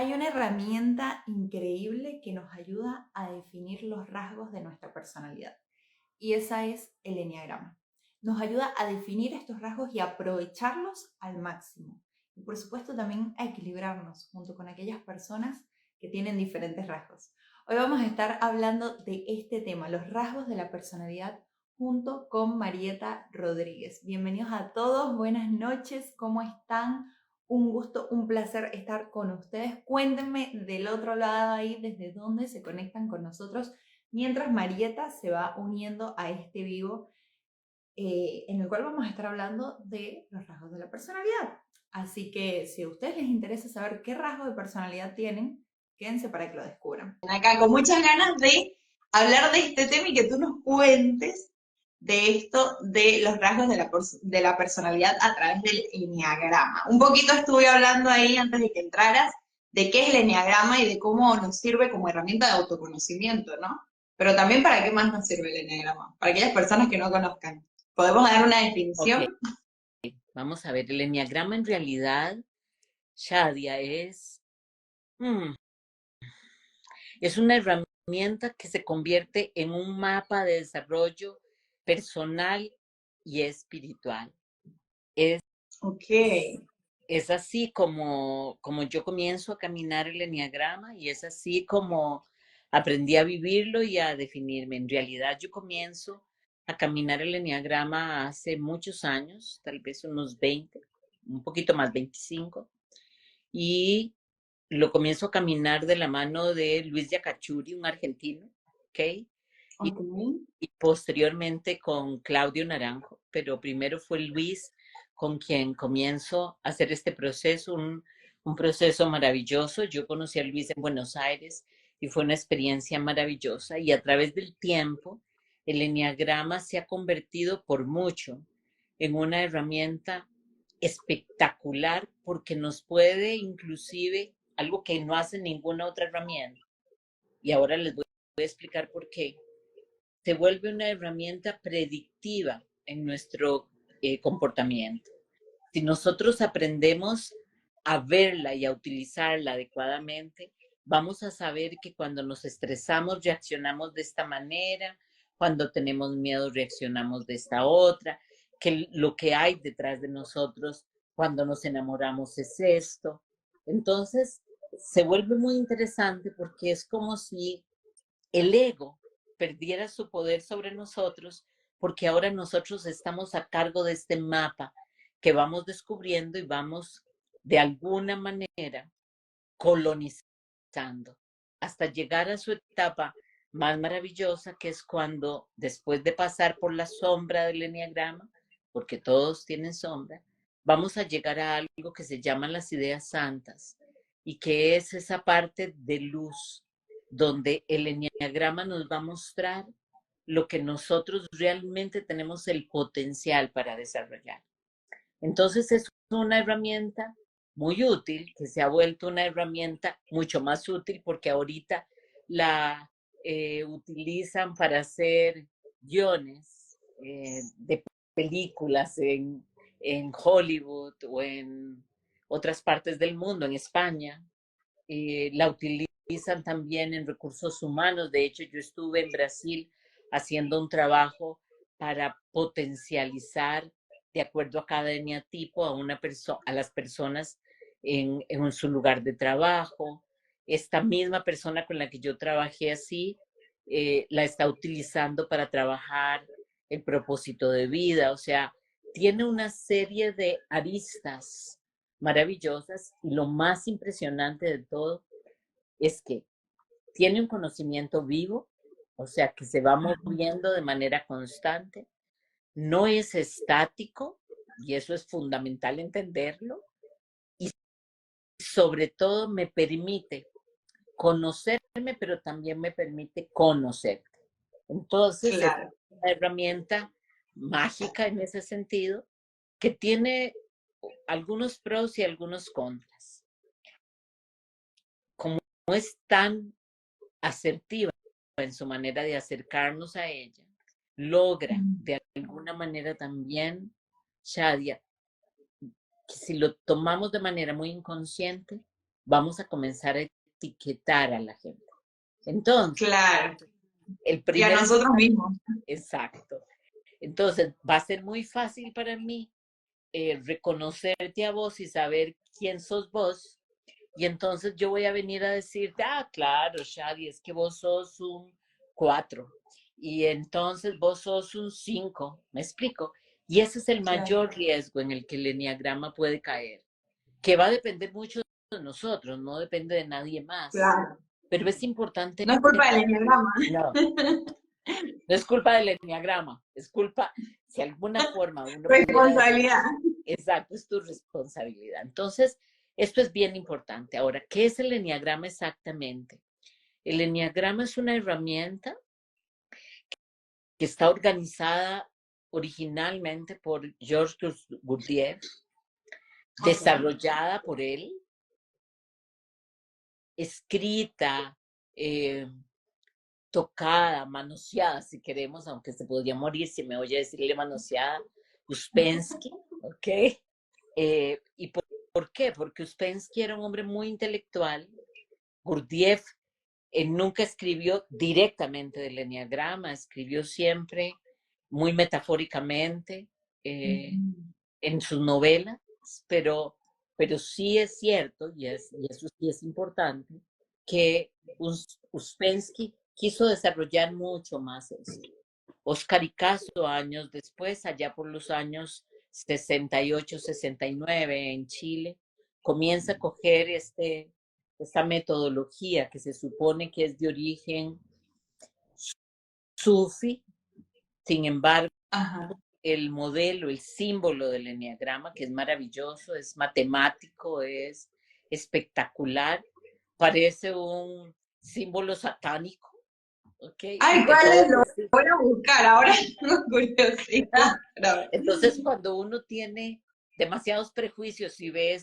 Hay una herramienta increíble que nos ayuda a definir los rasgos de nuestra personalidad y esa es el eneagrama. Nos ayuda a definir estos rasgos y aprovecharlos al máximo. Y por supuesto también a equilibrarnos junto con aquellas personas que tienen diferentes rasgos. Hoy vamos a estar hablando de este tema, los rasgos de la personalidad, junto con Marieta Rodríguez. Bienvenidos a todos, buenas noches, ¿cómo están? Un gusto, un placer estar con ustedes. Cuéntenme del otro lado ahí desde dónde se conectan con nosotros mientras Marieta se va uniendo a este vivo en el cual vamos a estar hablando de los rasgos de la personalidad. Así que si a ustedes les interesa saber qué rasgos de personalidad tienen, quédense para que lo descubran. Acá con muchas ganas de hablar de este tema y que tú nos cuentes de esto de los rasgos de la personalidad a través del enneagrama. Un poquito estuve hablando ahí antes de que entraras de qué es el enneagrama y de cómo nos sirve como herramienta de autoconocimiento, ¿no? Pero también para qué más nos sirve el enneagrama, para aquellas personas que no conozcan. ¿Podemos dar una Ok, definición? vamos a ver, el enneagrama en realidad, Shadia, mm, es una herramienta que se convierte en un mapa de desarrollo personal y espiritual. Es, Ok, es así como yo comienzo a caminar el enneagrama y es así como aprendí a vivirlo y a definirme. En realidad yo comienzo a caminar el enneagrama hace muchos años, tal vez unos 20, un poquito más, 25. Y lo comienzo a caminar de la mano de Luis Yacachuri, un argentino, ¿ok? Y, ok. y posteriormente con Claudio Naranjo, pero primero fue Luis con quien comienzo a hacer este proceso, un proceso maravilloso. Yo conocí a Luis en Buenos Aires y fue una experiencia maravillosa y a través del tiempo el enneagrama se ha convertido por mucho en una herramienta espectacular porque nos puede inclusive algo que no hace ninguna otra herramienta. Y ahora les voy a explicar por qué. Se vuelve una herramienta predictiva en nuestro comportamiento. Si nosotros aprendemos a verla y a utilizarla adecuadamente, vamos a saber que cuando nos estresamos reaccionamos de esta manera, cuando tenemos miedo reaccionamos de esta otra, que lo que hay detrás de nosotros cuando nos enamoramos es esto. Entonces, se vuelve muy interesante porque es como si el ego perdiera su poder sobre nosotros porque ahora nosotros estamos a cargo de este mapa que vamos descubriendo y vamos de alguna manera colonizando hasta llegar a su etapa más maravillosa, que es cuando después de pasar por la sombra del enneagrama, porque todos tienen sombra, vamos a llegar a algo que se llaman las ideas santas y que es esa parte de luz donde el enneagrama nos va a mostrar lo que nosotros realmente tenemos el potencial para desarrollar. Entonces es una herramienta muy útil, que se ha vuelto una herramienta mucho más útil porque ahorita la utilizan para hacer guiones de películas en Hollywood o en otras partes del mundo, en España. La utilizan también en recursos humanos. De hecho, yo estuve en Brasil haciendo un trabajo para potencializar de acuerdo a cada eneatipo a las personas en su lugar de trabajo. Esta misma persona con la que yo trabajé así, la está utilizando para trabajar el propósito de vida. O sea, tiene una serie de aristas maravillosas y lo más impresionante de todo es que tiene un conocimiento vivo, o sea, que se va moviendo de manera constante, no es estático, y eso es fundamental entenderlo, y sobre todo me permite conocerme, pero también me permite conocerte. Entonces, es Claro. una herramienta mágica en ese sentido, que tiene algunos pros y algunos contras. Como no es tan asertiva en su manera de acercarnos a ella, logra de alguna manera también, Shadia, que si lo tomamos de manera muy inconsciente, vamos a comenzar a etiquetar a la gente. Entonces, Claro. el Y a primer... nosotros mismos. Exacto. Entonces, va a ser muy fácil para mí reconocerte a vos y saber quién sos vos. Y entonces yo voy a venir a decirte, ah, claro, Shadi, es que vos sos un 4 y entonces vos sos un 5, ¿me explico? Y ese es el Claro. mayor riesgo en el que el eneagrama puede caer, que va a depender mucho de nosotros, no depende de nadie más. Claro. Pero es importante. No es culpa del enneagrama. No, no es culpa del eneagrama, es culpa, si de alguna forma uno pudiera decir, Responsabilidad. exacto, es tu responsabilidad. Entonces, esto es bien importante. Ahora, ¿qué es el eneagrama exactamente? El eneagrama es una herramienta que está organizada originalmente por Georges Gurdjieff, desarrollada por él, escrita, tocada, manoseada, si queremos, aunque se podría morir si me oye decirle manoseada, Uspensky, ¿ok? ¿Y por qué? Porque Uspensky era un hombre muy intelectual. Gurdjieff nunca escribió directamente del eneagrama, escribió siempre muy metafóricamente en sus novelas, pero, pero sí es cierto, y eso sí es importante, que Uspensky quiso desarrollar mucho más esto. Oscar Icazo, años después, allá por los años 68, 69 en Chile, comienza a coger esta metodología que se supone que es de origen sufi, sin embargo, Ajá. el modelo, el símbolo del eneagrama, que es maravilloso, es matemático, es espectacular, parece un símbolo satánico, ¿ok? Ay, Y te ¿cuál es? puedo Lo decir, voy a buscar. Ahora tengo curiosidad. entonces cuando uno tiene demasiados prejuicios y ve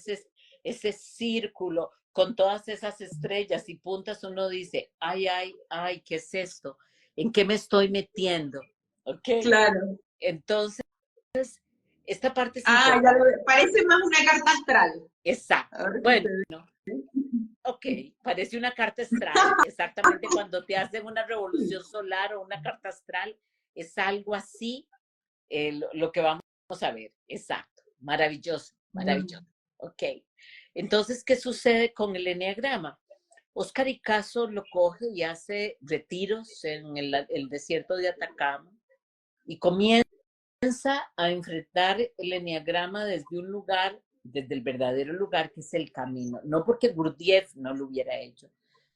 ese círculo con todas esas estrellas y puntas, uno dice, ay, ay, ay, ¿qué es esto? ¿En qué me estoy metiendo? ¿Ok? Claro. Entonces, esta parte es Ah, ya importante. parece más una carta astral. A Exacto. ver si Bueno, se ve. ok, parece una carta astral. Exactamente cuando te hacen una revolución solar o una carta astral, es algo así lo que vamos a ver. Exacto. Maravilloso, maravilloso. Ok. Entonces, ¿qué sucede con el eneagrama? Oscar Icazo lo coge y hace retiros en el desierto de Atacama y comienza a enfrentar el eneagrama desde un lugar, desde el verdadero lugar que es el camino. No porque Gurdjieff no lo hubiera hecho.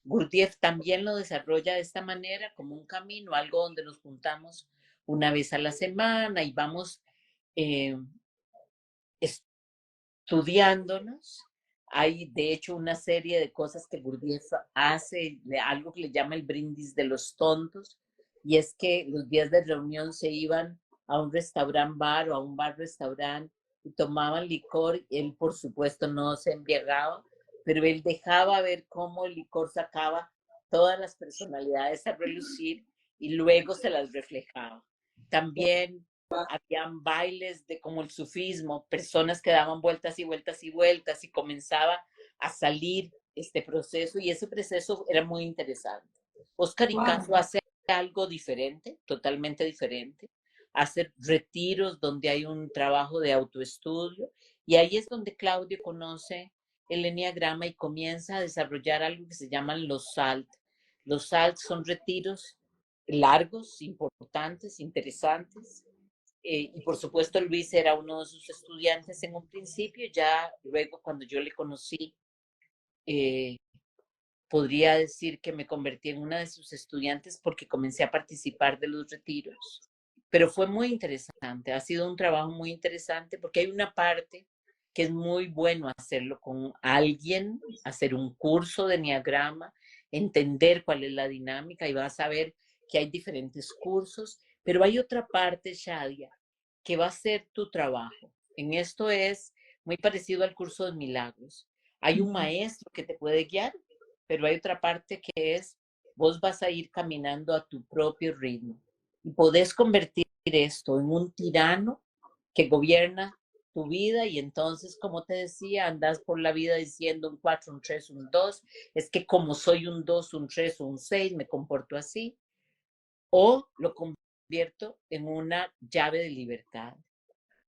Gurdjieff también lo desarrolla de esta manera, como un camino, algo donde nos juntamos una vez a la semana y vamos eh, estudiándonos. Hay, de hecho, una serie de cosas que Gurdjieff hace, de algo que le llama el brindis de los tontos, y es que los días de reunión se iban a un restaurant bar o a un bar restaurante y tomaban licor. Él, por supuesto, no se embriagaba, pero él dejaba ver cómo el licor sacaba todas las personalidades a relucir y luego se las reflejaba. También habían bailes de como el sufismo, personas que daban vueltas y vueltas y vueltas y comenzaba a salir este proceso y ese proceso era muy interesante. Oscar Icazo hace algo diferente, totalmente diferente, hace retiros donde hay un trabajo de autoestudio y ahí es donde Claudio conoce el eneagrama y comienza a desarrollar algo que se llaman los SALT. Los SALT son retiros largos, importantes, interesantes, y por supuesto Luis era uno de sus estudiantes en un principio, ya luego cuando yo le conocí, eh, podría decir que me convertí en una de sus estudiantes porque comencé a participar de los retiros. Pero fue muy interesante, ha sido un trabajo muy interesante porque hay una parte que es muy bueno hacerlo con alguien, hacer un curso de enneagrama, entender cuál es la dinámica y vas a ver que hay diferentes cursos, pero hay otra parte, Shadia, que va a ser tu trabajo. En esto es muy parecido al curso de milagros. Hay un maestro que te puede guiar, pero hay otra parte que es, vos vas a ir caminando a tu propio ritmo y podés convertir esto en un tirano que gobierna tu vida y entonces, como te decía, andas por la vida diciendo un 4, un 3, un 2, es que como soy un 2, un 3, un 6, me comporto así, o lo convierto en una llave de libertad.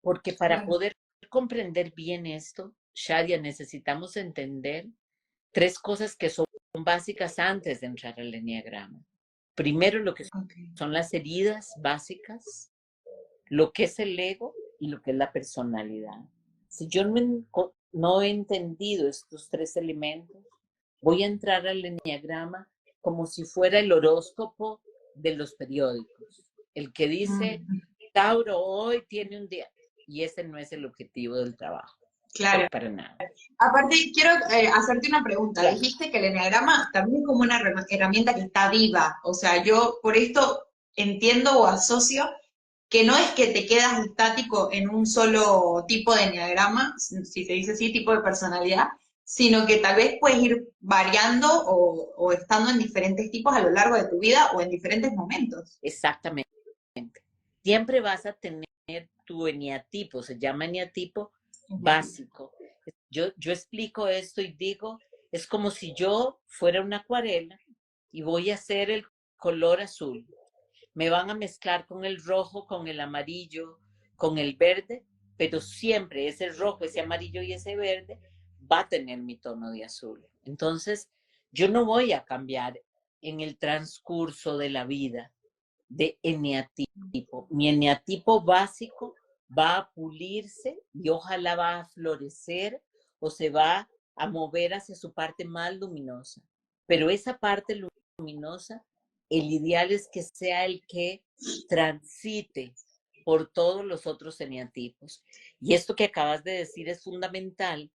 Porque para Claro. poder comprender bien esto, Shadia, necesitamos entender 3 cosas que son básicas antes de entrar al eneagrama. Primero, lo que Ok. son las heridas básicas, lo que es el ego y lo que es la personalidad. Si yo no he entendido estos 3 elementos, voy a entrar al eneagrama como si fuera el horóscopo de los periódicos. El que dice, Mm, Tauro hoy tiene un día, y ese no es el objetivo del trabajo, claro. para nada. Aparte, quiero hacerte una pregunta. Claro. Dijiste que el enneagrama también es como una herramienta que está viva. O sea, yo por esto entiendo o asocio que no es que te quedas estático en un solo tipo de enneagrama, si se dice así, tipo de personalidad, sino que tal vez puedes ir variando o estando en diferentes tipos a lo largo de tu vida o en diferentes momentos. Exactamente. Siempre vas a tener tu eneatipo, se llama eneatipo básico. Yo explico esto y digo, es como si yo fuera una acuarela y voy a hacer el color azul. Me van a mezclar con el rojo, con el amarillo, con el verde, pero siempre ese rojo, ese amarillo y ese verde va a tener mi tono de azul. Entonces, yo no voy a cambiar en el transcurso de la vida de eneatipo. Mi eneatipo básico va a pulirse y ojalá va a florecer o se va a mover hacia su parte más luminosa. Pero esa parte luminosa, el ideal es que sea el que transite por todos los otros eneatipos. Y esto que acabas de decir es fundamental.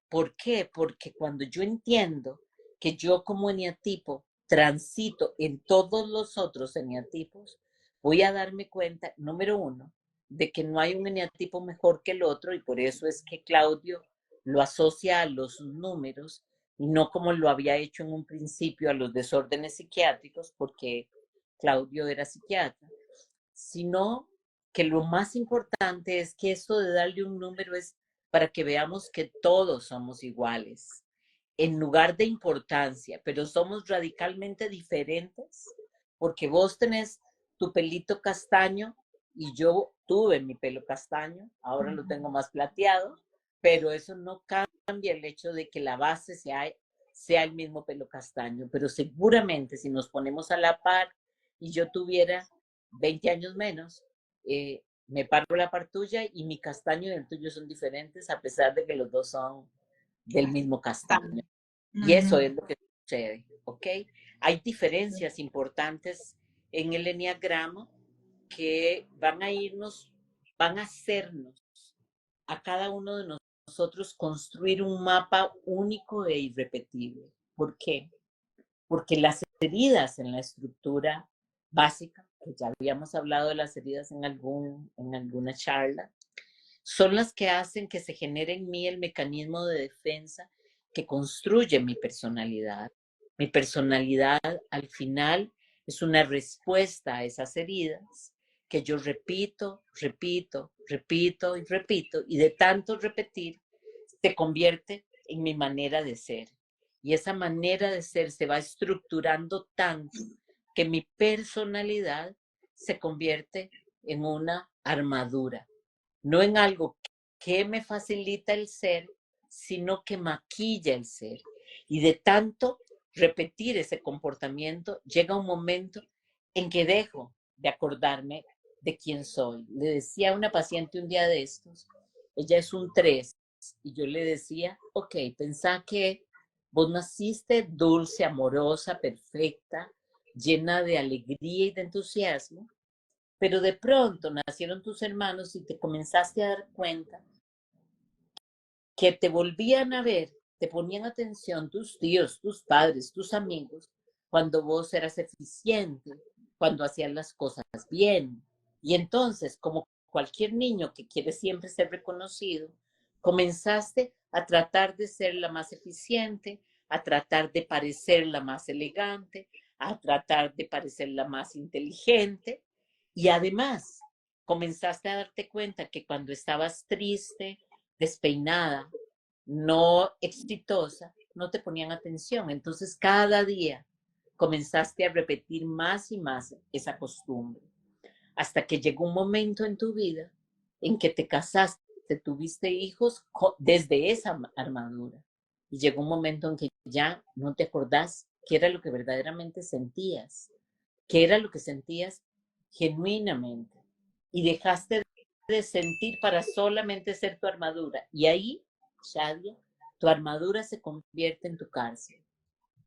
¿Por qué? Porque cuando yo entiendo que yo como eneatipo transito en todos los otros eneatipos, voy a darme cuenta, número uno, de que no hay un eneatipo mejor que el otro y por eso es que Claudio lo asocia a los números y no como lo había hecho en un principio a los desórdenes psiquiátricos, porque Claudio era psiquiatra, sino que lo más importante es que esto de darle un número es para que veamos que todos somos iguales, en lugar de importancia, pero somos radicalmente diferentes, porque vos tenés tu pelito castaño y yo tuve mi pelo castaño, ahora lo tengo más plateado, pero eso no cambia el hecho de que la base sea el mismo pelo castaño, pero seguramente si nos ponemos a la par y yo tuviera 20 años menos, me paro la par tuya y mi castaño y el tuyo son diferentes a pesar de que los dos son del mismo castaño. Y eso es lo que sucede, ¿ok? Hay diferencias importantes en el eneagrama que van a hacernos a cada uno de nosotros construir un mapa único e irrepetible. ¿Por qué? Porque las heridas en la estructura básica, que ya habíamos hablado de las heridas en alguna charla, son las que hacen que se genere en mí el mecanismo de defensa que construye mi personalidad. Mi personalidad al final es una respuesta a esas heridas que yo repito, repito, repito y repito, y de tanto repetir se convierte en mi manera de ser. Y esa manera de ser se va estructurando tanto que mi personalidad se convierte en una armadura, no en algo que me facilita el ser, sino que maquilla el ser. Y de tanto repetir ese comportamiento, llega un momento en que dejo de acordarme de quién soy. Le decía a una paciente un día de estos, ella es un 3, y yo le decía, ok, pensá que vos naciste dulce, amorosa, perfecta, llena de alegría y de entusiasmo, pero de pronto nacieron tus hermanos y te comenzaste a dar cuenta que te volvían a ver, te ponían atención tus tíos, tus padres, tus amigos, cuando vos eras eficiente, cuando hacías las cosas bien. Y entonces, como cualquier niño que quiere siempre ser reconocido, comenzaste a tratar de ser la más eficiente, a tratar de parecer la más elegante, a tratar de parecer la más inteligente. Y además, comenzaste a darte cuenta que cuando estabas triste, despeinada, no exitosa, no te ponían atención. Entonces cada día comenzaste a repetir más y más esa costumbre, hasta que llegó un momento en tu vida en que te casaste, tuviste hijos desde esa armadura. Y llegó un momento en que ya no te acordás qué era lo que verdaderamente sentías, qué era lo que sentías genuinamente. Y dejaste de sentir para solamente ser tu armadura. Y ahí, Shadia, tu armadura se convierte en tu cárcel.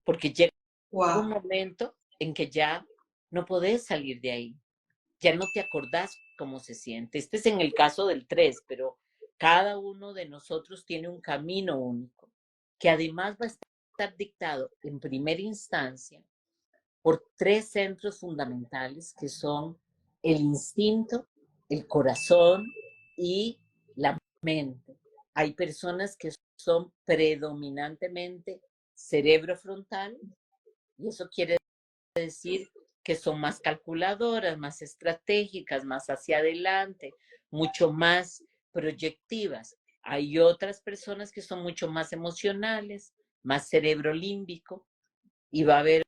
Porque llega un Wow. momento en que ya no podés salir de ahí. Ya no te acordás cómo se siente. Este es en el caso del 3, pero cada uno de nosotros tiene un camino único, que además va a estar dictado en primera instancia por 3 centros fundamentales que son el instinto, el corazón y la mente. Hay personas que son predominantemente cerebro frontal y eso quiere decir que son más calculadoras, más estratégicas, más hacia adelante, mucho más proyectivas. Hay otras personas que son mucho más emocionales, más cerebro límbico, y va a haber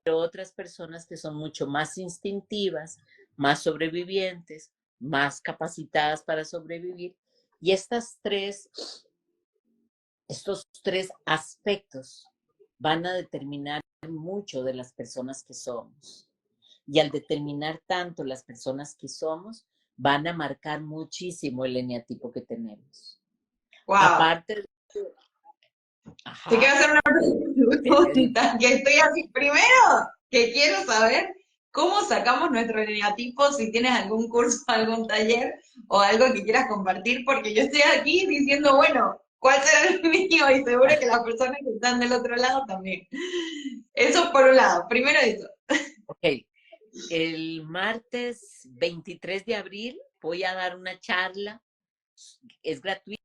otras personas que son mucho más instintivas, más sobrevivientes, más capacitadas para sobrevivir. Y estos tres aspectos van a determinar mucho de las personas que somos. Y al determinar tanto las personas que somos, van a marcar muchísimo el eneatipo que tenemos. Wow. Aparte de... Te quiero Ajá, hacer una dime, dime. pregunta, que estoy así. Primero, que quiero saber cómo sacamos nuestro eneatipo, si tienes algún curso, algún taller o algo que quieras compartir, porque yo estoy aquí diciendo, bueno, ¿cuál será el mío? Y seguro que las personas que están del otro lado también. Eso por un lado, primero eso. Ok, el martes 23 de abril voy a dar una charla, es gratuita,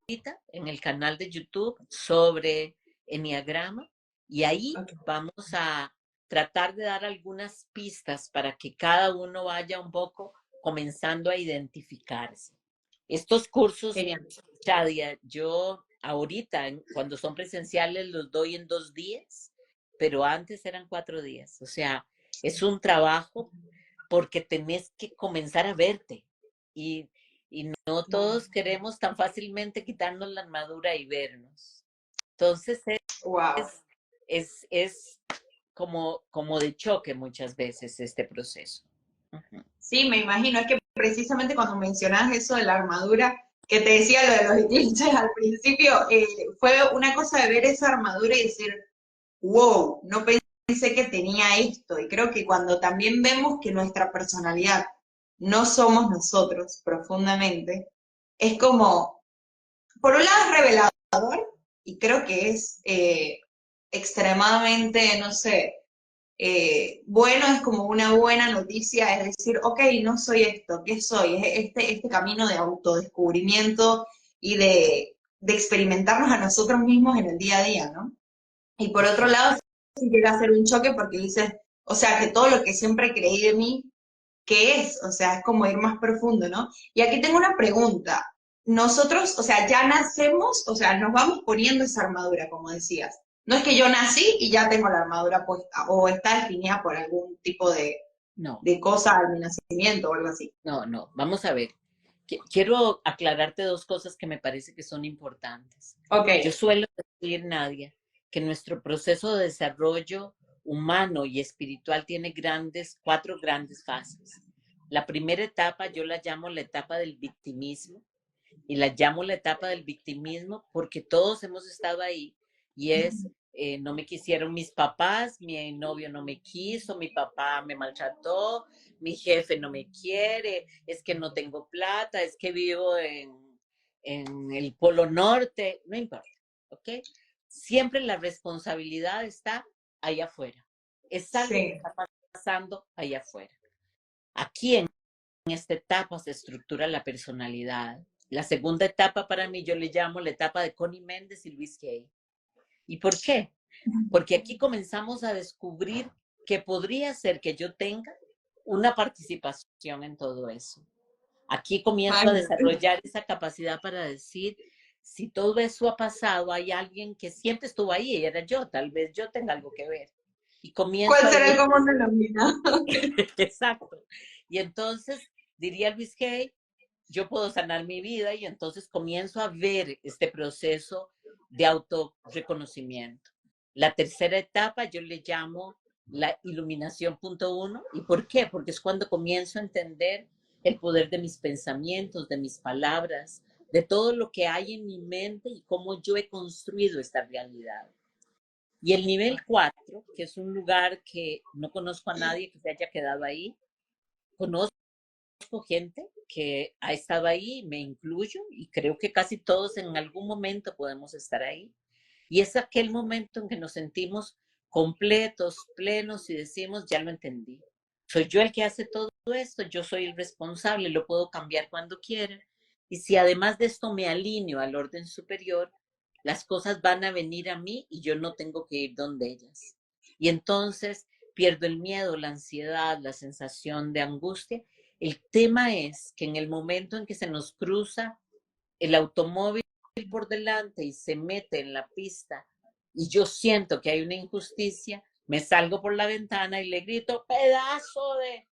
en el canal de YouTube sobre Enneagrama y ahí Ok. vamos a tratar de dar algunas pistas para que cada uno vaya un poco comenzando a identificarse. Estos cursos, Genial. Shadia, yo ahorita, cuando son presenciales, los doy en 2 días, pero antes eran 4 días. O sea, es un trabajo porque tenés que comenzar a verte. Y, y no todos queremos tan fácilmente quitarnos la armadura y vernos. Entonces Wow. es como de choque muchas veces este proceso. Ujú. Sí, me imagino, es que precisamente cuando mencionas eso de la armadura, que te decía lo de los eclipses al principio, fue una cosa de ver esa armadura y decir, wow, no pensé que tenía esto. Y creo que cuando también vemos que nuestra personalidad no somos nosotros profundamente, es como, por un lado es revelador y creo que es extremadamente, no sé, bueno, es como una buena noticia, es decir, ok, no soy esto, ¿qué soy? Es este camino de autodescubrimiento y de experimentarnos a nosotros mismos en el día a día, ¿no? Y por otro Exacto. lado, sí llega a ser un choque porque dices, o sea, que todo lo que siempre creí de mí, ¿qué es? O sea, es como ir más profundo, ¿no? Y aquí tengo una pregunta. Nosotros, o sea, ya nacemos, o sea, nos vamos poniendo esa armadura, como decías. No es que yo nací y ya tengo la armadura puesta, o está definida por algún tipo No, de cosa al mi nacimiento o algo así. no. Vamos a ver. Quiero aclararte 2 cosas que me parece que son importantes. Ok, Yo suelo decir, Nadia, que nuestro proceso de desarrollo humano y espiritual tiene 4 grandes fases. La primera etapa yo la llamo la etapa del victimismo y la llamo la etapa del victimismo porque todos hemos estado ahí y es, no me quisieron mis papás, mi novio no me quiso, mi papá me maltrató, mi jefe no me quiere, es que no tengo plata, es que vivo en el Polo Norte, no importa, ¿ok? Siempre la responsabilidad está allá afuera. Es algo que sí, está pasando allá afuera. Aquí en esta etapa se estructura la personalidad. La segunda etapa para mí yo le llamo la etapa de Connie Méndez y Luis Hay. ¿Y por qué? Porque aquí comenzamos a descubrir que podría ser que yo tenga una participación en todo eso. Aquí comienzo a desarrollar esa capacidad para decir, si todo eso ha pasado, hay alguien que siempre estuvo ahí, y era yo, tal vez yo tenga algo que ver. Y comienzo ¿Cuál a será ver, el común denominador? exacto. Y entonces, diría Luis Hay, yo puedo sanar mi vida y entonces comienzo a ver este proceso de autorreconocimiento. La tercera etapa yo le llamo la iluminación punto uno. ¿Y por qué? Porque es cuando comienzo a entender el poder de mis pensamientos, de mis palabras, de todo lo que hay en mi mente y cómo yo he construido esta realidad. Y el nivel 4, que es un lugar que no conozco a nadie que se haya quedado ahí, conozco gente que ha estado ahí, me incluyo, y creo que casi todos en algún momento podemos estar ahí. Y es aquel momento en que nos sentimos completos, plenos y decimos, ya lo entendí. Soy yo el que hace todo esto, yo soy el responsable, lo puedo cambiar cuando quiera. Y si además de esto me alineo al orden superior, las cosas van a venir a mí y yo no tengo que ir donde ellas. Y entonces pierdo el miedo, la ansiedad, la sensación de angustia. El tema es que en el momento en que se nos cruza el automóvil por delante y se mete en la pista y yo siento que hay una injusticia, me salgo por la ventana y le grito, pedazo de...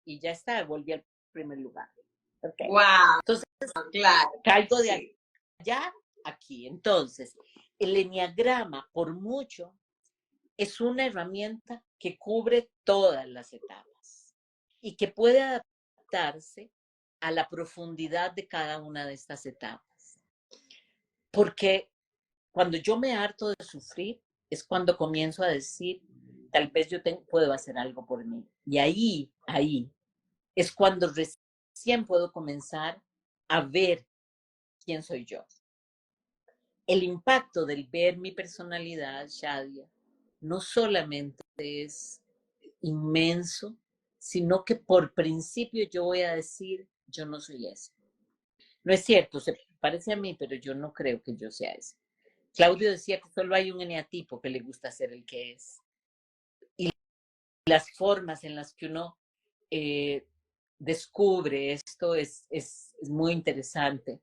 Y ya está, volví al primer lugar. ¿Okay? Wow, Entonces, claro. caigo de Sí. allá aquí. Entonces, el eneagrama, por mucho, es una herramienta que cubre todas las etapas y que puede adaptarse a la profundidad de cada una de estas etapas. Porque cuando yo me harto de sufrir, es cuando comienzo a decir, tal vez yo puedo hacer algo por mí. Y ahí, es cuando recién puedo comenzar a ver quién soy yo. El impacto del ver mi personalidad, Shadia, no solamente es inmenso, sino que por principio yo voy a decir, yo no soy ese. No es cierto, se parece a mí, pero yo no creo que yo sea ese. Claudio decía que solo hay un eneatipo que le gusta ser el que es. Y las formas en las que uno descubre esto es muy interesante.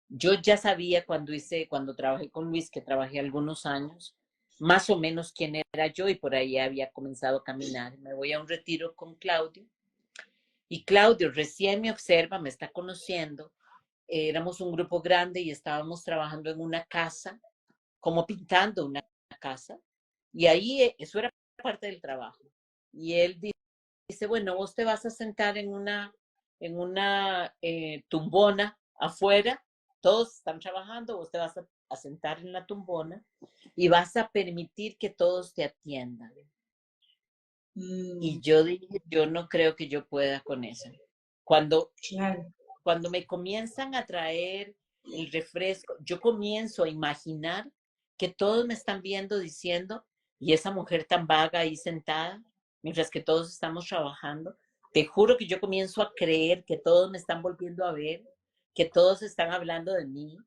Yo ya sabía cuando trabajé con Luis, que trabajé algunos años, más o menos quién era yo y por ahí había comenzado a caminar. Me voy a un retiro con Claudio y Claudio recién me observa, me está conociendo. Éramos un grupo grande y estábamos trabajando en una casa, como pintando una casa, y ahí eso era parte del trabajo. Y él dice, bueno, vos te vas a sentar en una tumbona afuera, todos están trabajando, vos te vas a sentar en la tumbona y vas a permitir que todos te atiendan. Y yo dije, yo no creo que yo pueda con eso. Cuando, Claro. cuando me comienzan a traer el refresco, yo comienzo a imaginar que todos me están viendo diciendo, y esa mujer tan vaga ahí sentada, mientras que todos estamos trabajando, te juro que yo comienzo a creer que todos me están volviendo a ver, que todos están hablando de mí,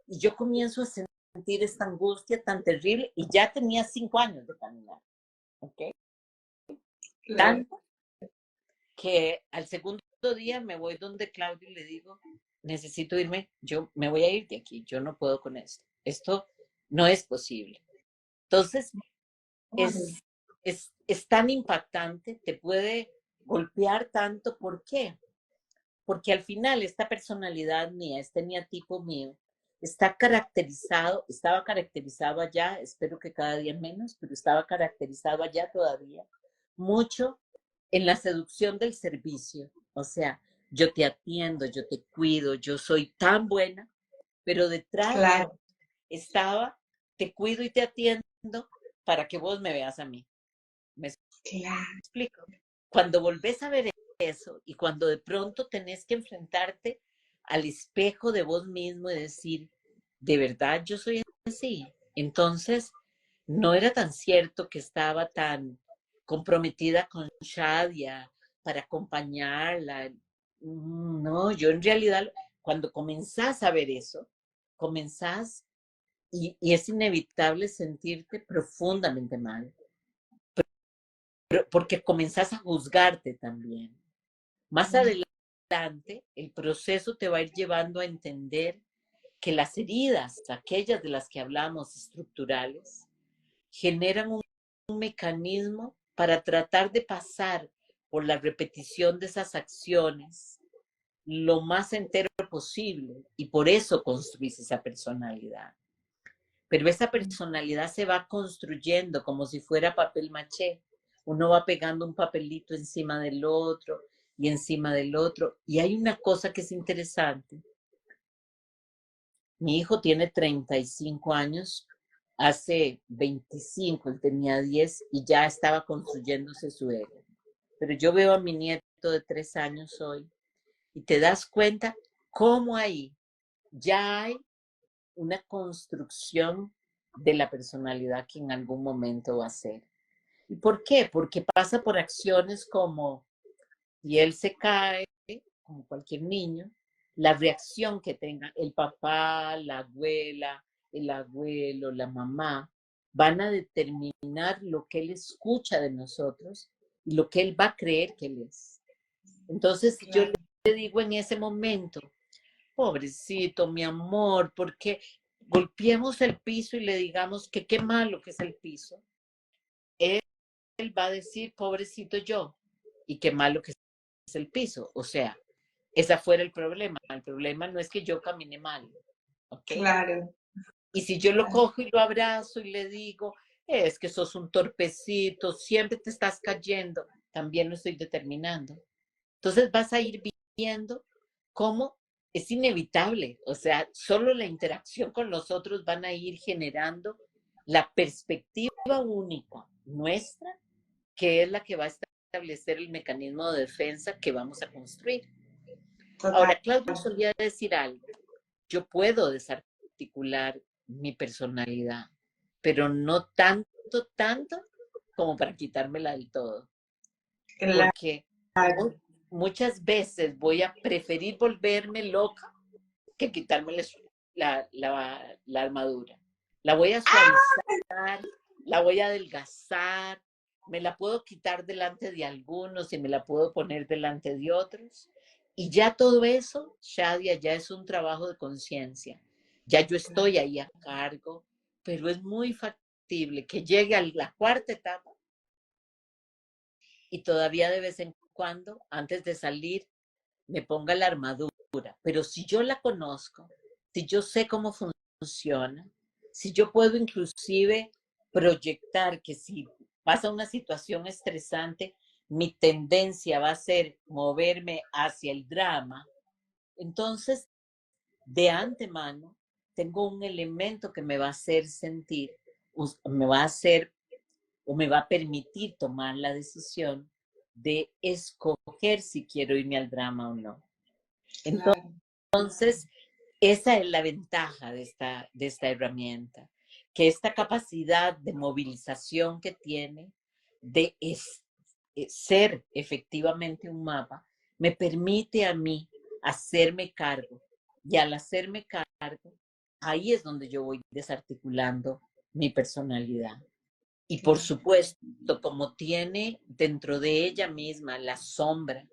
y yo comienzo a sentir esta angustia tan terrible, y ya tenía 5 años de caminar, ¿ok? Claro. Tanto que al segundo día me voy donde Claudio y le digo, necesito irme, yo me voy a ir de aquí, yo no puedo con esto, esto no es posible. Entonces, es tan impactante, te puede golpear tanto, ¿por qué? Porque al final esta personalidad mía, este eneatipo mío, estaba caracterizado allá, espero que cada día menos, pero estaba caracterizado allá todavía, mucho en la seducción del servicio. O sea, yo te atiendo, yo te cuido, yo soy tan buena, pero detrás Claro. estaba, te cuido y te atiendo para que vos me veas a mí. ¿Me Claro. explico? Cuando volvés a ver eso y cuando de pronto tenés que enfrentarte al espejo de vos mismo y decir, de verdad yo soy así. Entonces, no era tan cierto que estaba tan comprometida con Shadia para acompañarla. No, yo en realidad, cuando comenzás a ver eso, comenzás y es inevitable sentirte profundamente mal, porque comenzás a juzgarte también. Más adelante adelante, el proceso te va a ir llevando a entender que las heridas, aquellas de las que hablamos estructurales, generan un mecanismo para tratar de pasar por la repetición de esas acciones lo más entero posible y por eso construís esa personalidad. Pero esa personalidad se va construyendo como si fuera papel maché. Uno va pegando un papelito encima del otro y encima del otro. Y hay una cosa que es interesante. Mi hijo tiene 35 años, hace 25, él tenía 10 y ya estaba construyéndose su ego. Pero yo veo a mi nieto de 3 años hoy y te das cuenta cómo ahí ya hay una construcción de la personalidad que en algún momento va a ser. ¿Y por qué? Porque pasa por acciones como, si él se cae, como cualquier niño, la reacción que tenga el papá, la abuela, el abuelo, la mamá, van a determinar lo que él escucha de nosotros y lo que él va a creer que él es. Entonces, si yo le digo en ese momento, pobrecito, mi amor, porque golpeemos el piso y le digamos que qué malo que es el piso, él va a decir, pobrecito yo, y qué malo que es el piso. O sea, ese fuera el problema. El problema no es que yo camine mal, ¿ok? Claro. Y si yo lo cojo y lo abrazo y le digo, es que sos un torpecito, siempre te estás cayendo, también lo estoy determinando. Entonces vas a ir viendo cómo es inevitable, o sea, solo la interacción con los otros van a ir generando la perspectiva única nuestra, que es la que va a establecer el mecanismo de defensa que vamos a construir. Total. Ahora, Claudio solía decir algo, yo puedo desarticular mi personalidad, pero no tanto como para quitármela del todo. Claro. Porque muchas veces voy a preferir volverme loca que quitarme la armadura. La voy a suavizar, la voy a adelgazar, me la puedo quitar delante de algunos y me la puedo poner delante de otros. Y ya todo eso, Shadia, ya es un trabajo de conciencia. Ya yo estoy ahí a cargo, pero es muy factible que llegue a la cuarta etapa y todavía de vez en cuando, antes de salir, me ponga la armadura. Pero si yo la conozco, si yo sé cómo funciona, si yo puedo inclusive proyectar que si pasa una situación estresante, mi tendencia va a ser moverme hacia el drama, entonces de antemano tengo un elemento que me va a hacer sentir, me va a hacer o me va a permitir tomar la decisión de escoger si quiero irme al drama o no. Entonces, esa es la ventaja de esta herramienta, que esta capacidad de movilización que tiene, de ser efectivamente un mapa, me permite a mí hacerme cargo. Y al hacerme cargo, ahí es donde yo voy desarticulando mi personalidad. Y por supuesto, como tiene dentro de ella misma la sombra,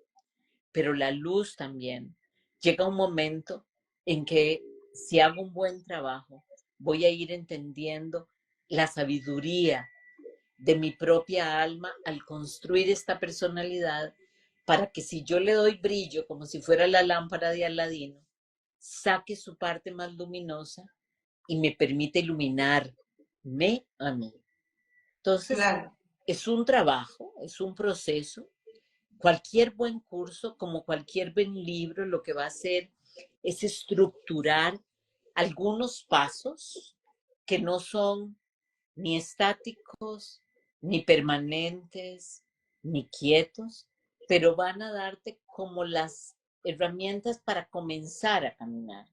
pero la luz también, llega un momento en que si hago un buen trabajo, voy a ir entendiendo la sabiduría de mi propia alma al construir esta personalidad para que si yo le doy brillo como si fuera la lámpara de Aladino, saque su parte más luminosa y me permite iluminarme a mí. Entonces, Claro. es un trabajo, es un proceso. Cualquier buen curso, como cualquier buen libro, lo que va a hacer es estructurar algunos pasos que no son ni estáticos, ni permanentes, ni quietos, pero van a darte como las herramientas para comenzar a caminar.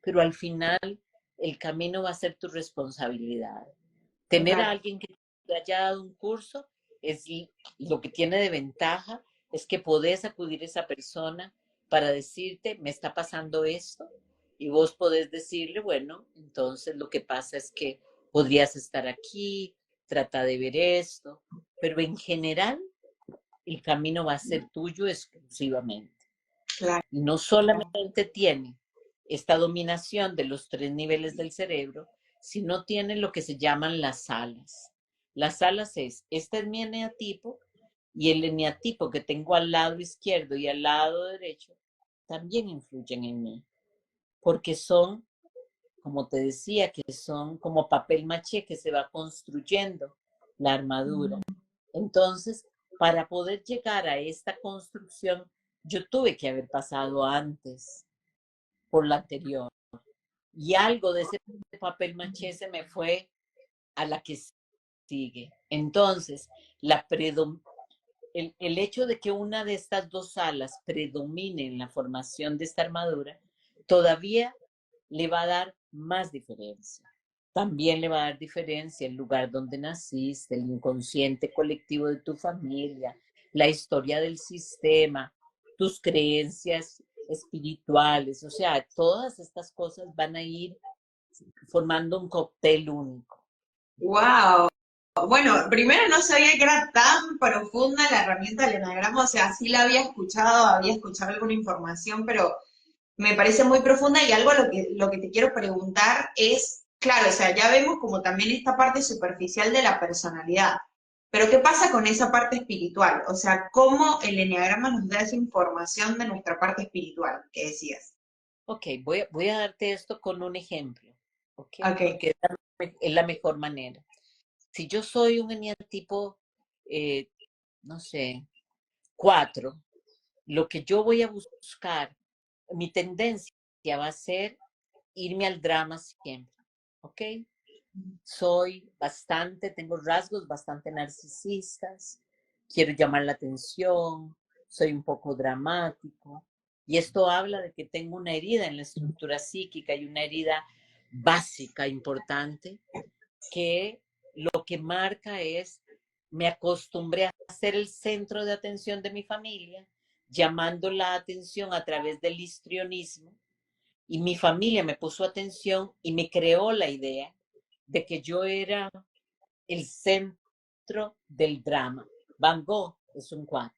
Pero al final, el camino va a ser tu responsabilidad. Tener a alguien que te haya dado un curso es lo que tiene de ventaja es que podés acudir a esa persona para decirte, me está pasando esto, y vos podés decirle, bueno, entonces lo que pasa es que podrías estar aquí, trata de ver esto, pero en general el camino va a ser tuyo exclusivamente. Claro. Y no solamente tiene esta dominación de los 3 niveles del cerebro, sino tiene lo que se llaman las alas. Las alas este es mi eneatipo, y el eneatipo que tengo al lado izquierdo y al lado derecho también influyen en mí, porque son, como te decía, que son como papel maché que se va construyendo la armadura. Entonces, para poder llegar a esta construcción, yo tuve que haber pasado antes por la anterior. Y algo de ese papel maché se me fue a la que sigue. Entonces, el hecho de que una de estas dos alas predomine en la formación de esta armadura, todavía le va a dar más diferencia. También le va a dar diferencia el lugar donde naciste, el inconsciente colectivo de tu familia, la historia del sistema, tus creencias espirituales. O sea, todas estas cosas van a ir formando un cóctel único. ¡Wow! Bueno, primero no sabía que era tan profunda la herramienta del enagrama, o sea, sí la había escuchado alguna información, pero me parece muy profunda y algo lo que te quiero preguntar es, claro, o sea, ya vemos como también esta parte superficial de la personalidad, pero ¿qué pasa con esa parte espiritual? O sea, ¿cómo el eneagrama nos da esa información de nuestra parte espiritual que decías? Ok, voy a darte esto con un ejemplo, ok, Ok, porque es la mejor manera. Si yo soy un eneatipo, eh, no sé, 4, lo que yo voy a buscar, mi tendencia va a ser irme al drama siempre, ¿ok? Tengo rasgos bastante narcisistas, quiero llamar la atención, soy un poco dramático. Y esto habla de que tengo una herida en la estructura psíquica y una herida básica importante que lo que marca es, me acostumbré a ser el centro de atención de mi familia, llamando la atención a través del histrionismo, y mi familia me puso atención y me creó la idea de que yo era el centro del drama. Van Gogh es un 4,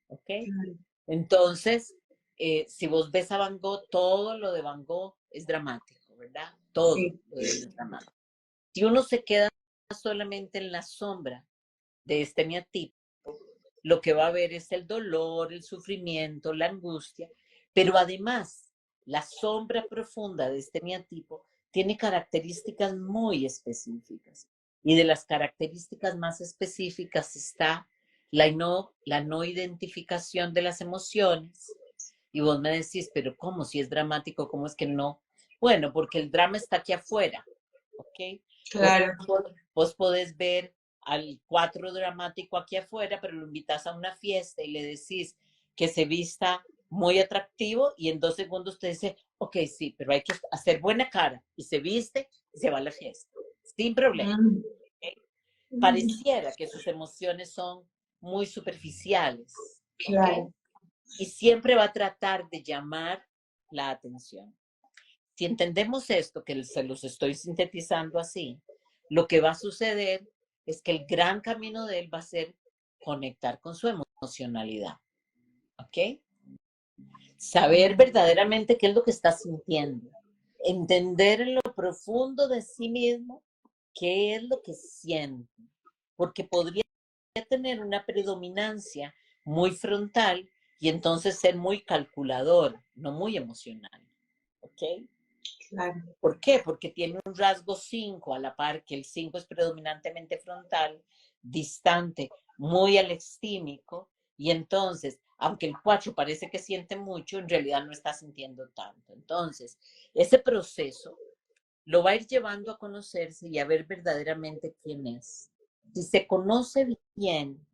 ¿ok? Entonces, si vos ves a Van Gogh, todo lo de Van Gogh es dramático, ¿verdad? Todo sí, lo de él es dramático. Si uno se queda solamente en la sombra de este eneatipo, lo que va a ver es el dolor, el sufrimiento, la angustia, pero además la sombra profunda de este eneatipo tiene características muy específicas. Y de las características más específicas está la no identificación de las emociones. Y vos me decís, pero ¿cómo? Si es dramático, ¿cómo es que no? Bueno, porque el drama está aquí afuera, ¿ok? Vos, claro. vos podés ver al 4 dramático aquí afuera, pero lo invitas a una fiesta y le decís que se vista muy atractivo y en 2 segundos te dice, ok, sí, pero hay que hacer buena cara y se viste y se va a la fiesta, sin problema. Mm, ¿Okay? Pareciera que sus emociones son muy superficiales, ¿ok? claro. Y siempre va a tratar de llamar la atención. Si entendemos esto, que se los estoy sintetizando así, lo que va a suceder es que el gran camino de él va a ser conectar con su emocionalidad, ¿ok? Saber verdaderamente qué es lo que está sintiendo, entender en lo profundo de sí mismo qué es lo que siente, porque podría tener una predominancia muy frontal y entonces ser muy calculador, no muy emocional, ¿ok? Claro. ¿Por qué? Porque tiene un rasgo 5 a la par, que el 5 es predominantemente frontal, distante, muy alextímico, y entonces, aunque el 4 parece que siente mucho, en realidad no está sintiendo tanto. Entonces, ese proceso lo va a ir llevando a conocerse y a ver verdaderamente quién es. Si se conoce bien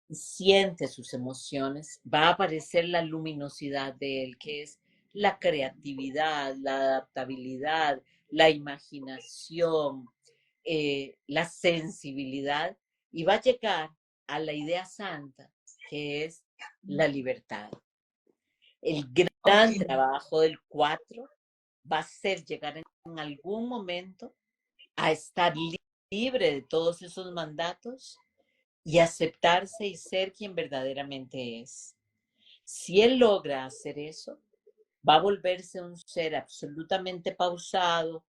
y siente sus emociones, va a aparecer la luminosidad de él, que es la creatividad, la adaptabilidad, la imaginación, la sensibilidad, y va a llegar a la idea santa, que es la libertad. El Ok. gran trabajo del 4 va a ser llegar en algún momento a estar libre de todos esos mandatos y aceptarse y ser quien verdaderamente es. Si él logra hacer eso, va a volverse un ser absolutamente pausado,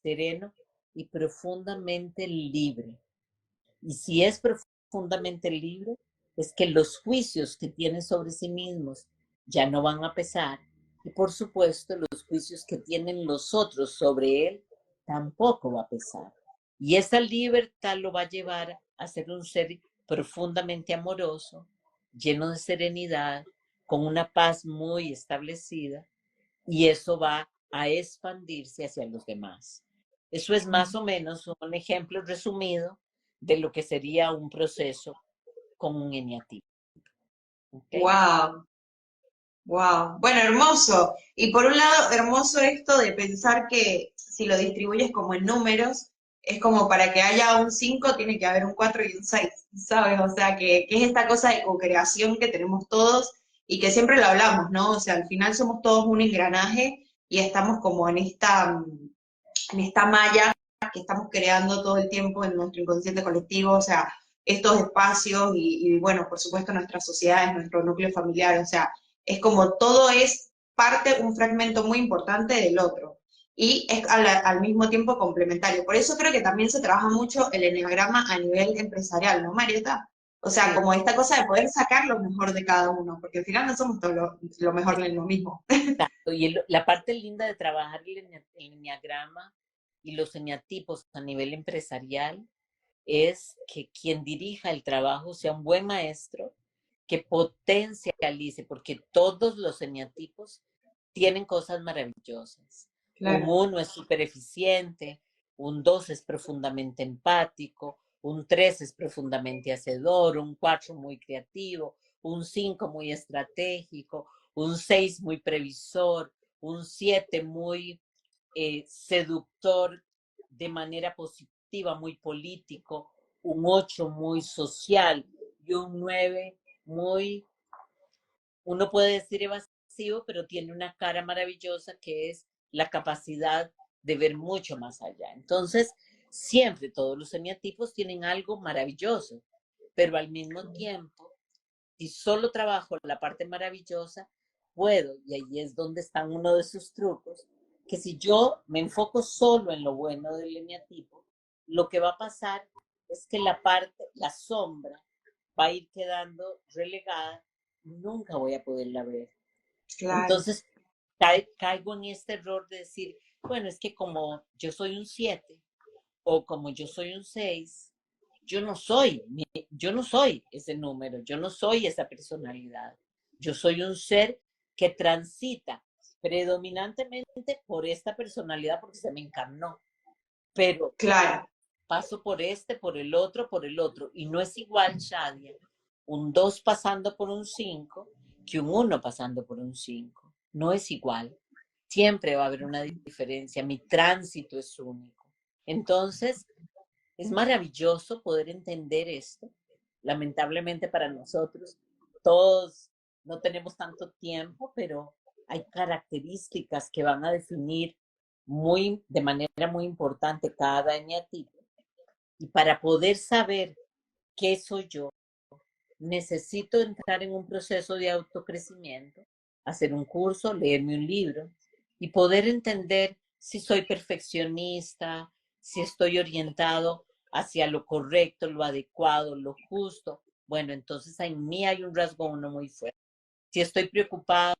sereno y profundamente libre. Y si es profundamente libre, es que los juicios que tiene sobre sí mismos ya no van a pesar. Y por supuesto, los juicios que tienen los otros sobre él tampoco va a pesar. Y esa libertad lo va a llevar a ser un ser profundamente amoroso, lleno de serenidad, con una paz muy establecida, y eso va a expandirse hacia los demás. Eso es más o menos un ejemplo resumido de lo que sería un proceso con un eneatipo. ¿Okay? Wow, wow. Bueno, hermoso. Y por un lado, hermoso esto de pensar que si lo distribuyes como en números, es como para que haya un 5 tiene que haber un 4 y un 6, ¿sabes? O sea, que es esta cosa de co-creación que tenemos todos y que siempre lo hablamos, ¿no? O sea, al final somos todos un engranaje y estamos como en esta malla que estamos creando todo el tiempo en nuestro inconsciente colectivo, o sea, estos espacios y bueno, por supuesto nuestras sociedades, nuestro núcleo familiar, o sea, es como todo es parte, un fragmento muy importante del otro y es al mismo tiempo complementario. Por eso creo que también se trabaja mucho el enneagrama a nivel empresarial, ¿no, Marieta? O sea, como esta cosa de poder sacar lo mejor de cada uno, porque al final no somos todos lo mejor en lo mismo. Exacto. Y la parte linda de trabajar el enneagrama y los eneatipos a nivel empresarial es que quien dirija el trabajo sea un buen maestro que potencialice, porque todos los eneatipos tienen cosas maravillosas. Un Claro. 1 es súper eficiente, un 2 es profundamente empático, un 3 es profundamente hacedor, un 4 muy creativo, un 5 muy estratégico, un 6 muy previsor, un 7 muy seductor de manera positiva, muy político, un 8 muy social y un 9 muy, uno puede decir evasivo, pero tiene una cara maravillosa que es la capacidad de ver mucho más allá. Entonces, siempre todos los eneatipos tienen algo maravilloso, pero al mismo tiempo, si solo trabajo la parte maravillosa, puedo, y ahí es donde está uno de sus trucos, que si yo me enfoco solo en lo bueno del eneatipo, lo que va a pasar es que la parte, la sombra, va a ir quedando relegada y nunca voy a poderla ver. Claro, Entonces, caigo en este error de decir, bueno, es que como yo soy un 7 o como yo soy un 6, yo no soy ese número, yo no soy esa personalidad. Yo soy un ser que transita predominantemente por esta personalidad porque se me encarnó, pero claro. paso por el otro, por el otro. Y no es igual, Shadia, un 2 pasando por un 5 que un 1 pasando por un 5. No es igual. Siempre va a haber una diferencia. Mi tránsito es único. Entonces, es maravilloso poder entender esto. Lamentablemente para nosotros, todos no tenemos tanto tiempo, pero hay características que van a definir de manera muy importante cada eneatipo. Y para poder saber qué soy yo, necesito entrar en un proceso de autocrecimiento, hacer un curso, leerme un libro y poder entender si soy perfeccionista, si estoy orientado hacia lo correcto, lo adecuado, lo justo. Bueno, entonces en mí hay un rasgo uno muy fuerte. Si estoy preocupado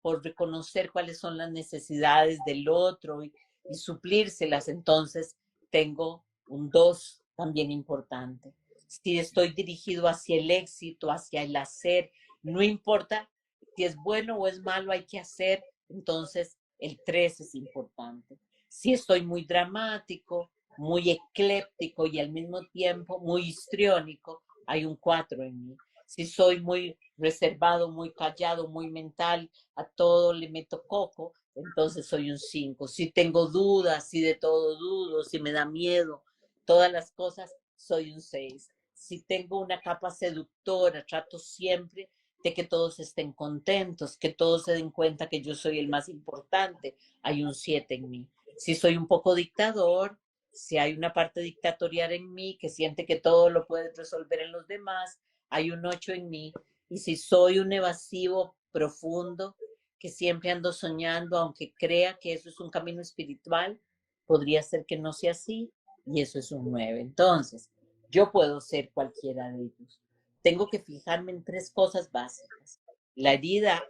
por reconocer cuáles son las necesidades del otro y suplírselas, entonces tengo un 2 también importante. Si estoy dirigido hacia el éxito, hacia el hacer, no importa si es bueno o es malo, hay que hacer, entonces el 3 es importante. Si estoy muy dramático, muy ecléptico y al mismo tiempo muy histriónico, hay un 4 en mí. Si soy muy reservado, muy callado, muy mental, a todo le meto coco, entonces soy un 5. Si tengo dudas, si de todo dudo, si me da miedo, todas las cosas, soy un 6. Si tengo una capa seductora, trato siempre de que todos estén contentos, que todos se den cuenta que yo soy el más importante. Hay un 7 en mí. Si soy un poco dictador, si hay una parte dictatorial en mí que siente que todo lo puede resolver en los demás, hay un 8 en mí. Y si soy un evasivo profundo, que siempre ando soñando, aunque crea que eso es un camino espiritual, podría ser que no sea así, y eso es un 9. Entonces, yo puedo ser cualquiera de ellos. Tengo que fijarme en 3 cosas básicas. La herida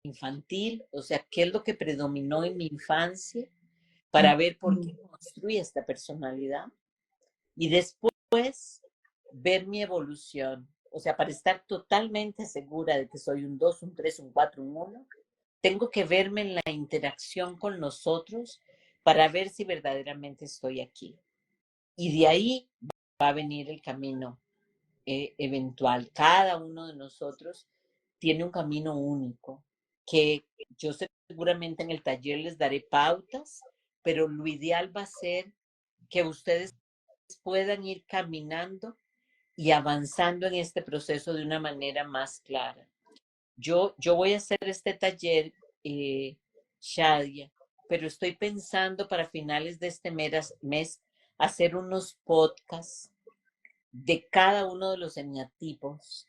infantil, o sea, qué es lo que predominó en mi infancia para ver por qué construí esta personalidad. Y después ver mi evolución. O sea, para estar totalmente segura de que soy un 2, un 3, un 4, un 1, tengo que verme en la interacción con los otros para ver si verdaderamente estoy aquí. Y de ahí va a venir el camino eventual. Cada uno de nosotros tiene un camino único que yo seguramente en el taller les daré pautas, pero lo ideal va a ser que ustedes puedan ir caminando y avanzando en este proceso de una manera más clara. Yo voy a hacer este taller, Shadia, pero estoy pensando para finales de este mes hacer unos podcasts de cada uno de los eneatipos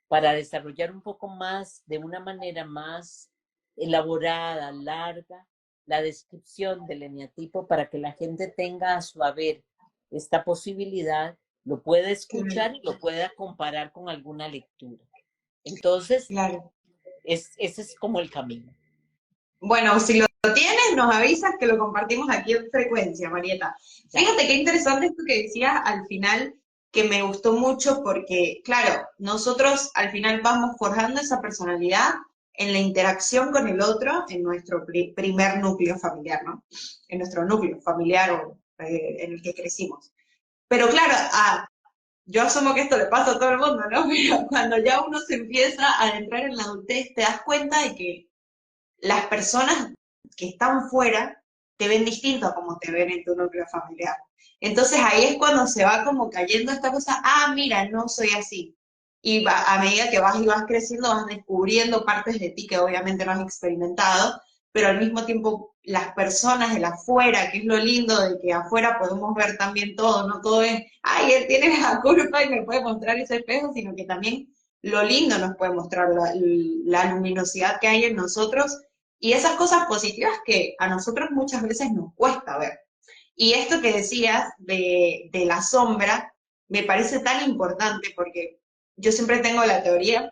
para desarrollar un poco más, de una manera más elaborada, larga, la descripción del eneatipo para que la gente tenga a su haber esta posibilidad, lo pueda escuchar y lo pueda comparar con alguna lectura. Entonces, Claro. ese es como el camino. Bueno, si lo tienes, nos avisas que lo compartimos aquí en Frecuencia, Marieta. Fíjate qué interesante esto que decías al final, que me gustó mucho porque, claro, nosotros al final vamos forjando esa personalidad en la interacción con el otro en nuestro primer núcleo familiar, ¿no? En nuestro núcleo familiar o en el que crecimos. Pero claro, yo asumo que esto le pasa a todo el mundo, ¿no? Pero cuando ya uno se empieza a adentrar en la adultez, te das cuenta de que las personas que están fuera te ven distinto a como te ven en tu núcleo familiar. Entonces ahí es cuando se va como cayendo esta cosa, mira, no soy así. Y a medida que vas y vas creciendo, vas descubriendo partes de ti que obviamente no has experimentado, pero al mismo tiempo las personas, el afuera, que es lo lindo de que afuera podemos ver también todo, no todo es, él tiene la culpa y me puede mostrar ese espejo, sino que también lo lindo nos puede mostrar la luminosidad que hay en nosotros y esas cosas positivas que a nosotros muchas veces nos cuesta ver. Y esto que decías de la sombra me parece tan importante porque yo siempre tengo la teoría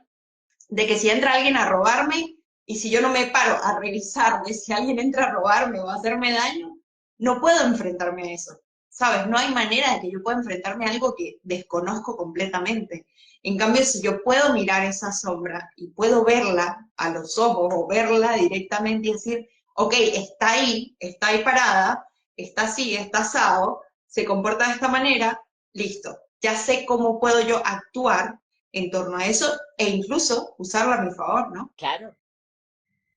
de que si entra alguien a robarme y si yo no me paro a revisar de si alguien entra a robarme o a hacerme daño, no puedo enfrentarme a eso. ¿Sabes? No hay manera de que yo pueda enfrentarme a algo que desconozco completamente. En cambio, si yo puedo mirar esa sombra y puedo verla a los ojos o verla directamente y decir, ok, está ahí parada, está así, está asado, se comporta de esta manera, listo. Ya sé cómo puedo yo actuar en torno a eso e incluso usarla a mi favor, ¿no? Claro,